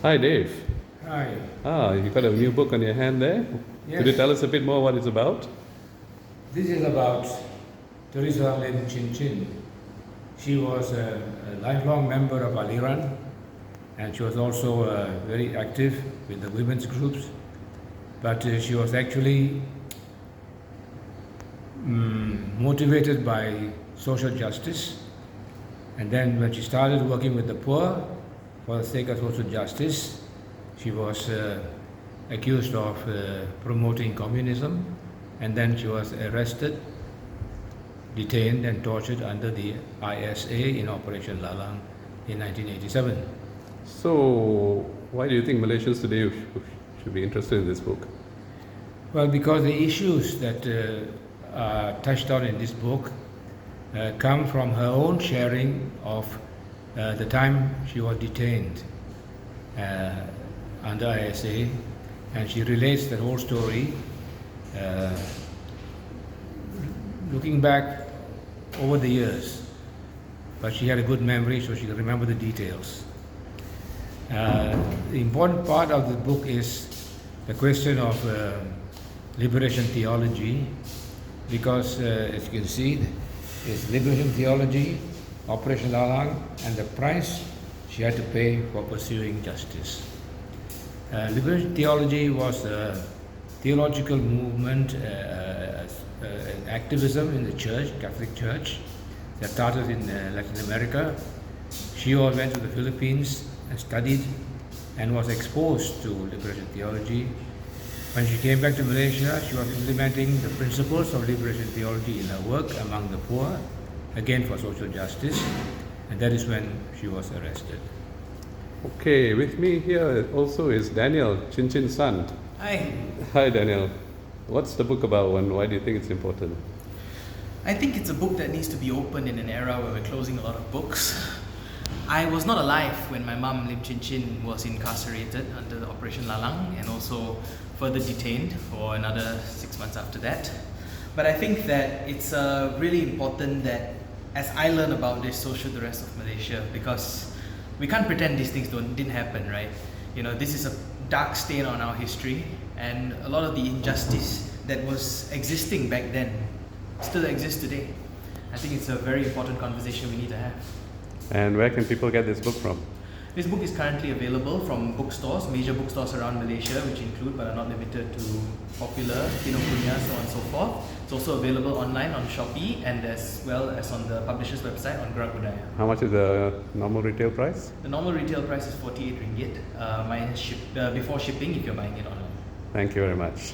Hi, Dave. Hi. You got a new book on your hand there. Yes. Could you tell us a bit more what it's about? This is about Theresa Lim Chin Chin. She was a lifelong member of Aliran, and she was also very active with the women's groups. But she was actually motivated by social justice. And then when she started working with the poor for the sake of social justice, she was accused of promoting communism, and then she was arrested, detained and tortured under the ISA in Operation Lalang in 1987. So, why do you think Malaysians today should be interested in this book? Well, because the issues that are touched on in this book come from her own sharing of the time she was detained under ISA, and she relates that whole story looking back over the years. But she had a good memory, so she could remember the details. The important part of the book is the question of liberation theology, because as you can see, it's liberation theology, Operation Lalang, and the price she had to pay for pursuing justice. Liberation theology was a theological movement, activism in the church, Catholic Church, that started in Latin America. She all went to the Philippines and studied and was exposed to liberation theology. When she came back to Malaysia, she was implementing the principles of liberation theology in her work among the poor, again for social justice, and that is when she was arrested. Okay, with me here also is Daniel, Chin Chin's son. Hi. Hi, Daniel. What's the book about and why do you think it's important? I think it's a book that needs to be opened in an era where we're closing a lot of books. I was not alive when my mum, Lim Chin Chin, was incarcerated under the Operation Lalang and also further detained for another 6 months after that. But I think that it's really important that as I learn about this, so should the rest of Malaysia, because we can't pretend these things didn't happen, right? You know, this is a dark stain on our history, and a lot of the injustice that was existing back then still exists today. I think it's a very important conversation we need to have. And where can people get this book from? This book is currently available from bookstores, major bookstores around Malaysia, which include but are not limited to Popular, Kinokuniya, so on and so forth. It's also available online on Shopee and as well as on the publisher's website on Gerakbudaya. How much is the normal retail price? The normal retail price is 48 ringgit, minus before shipping if you're buying it online. Thank you very much.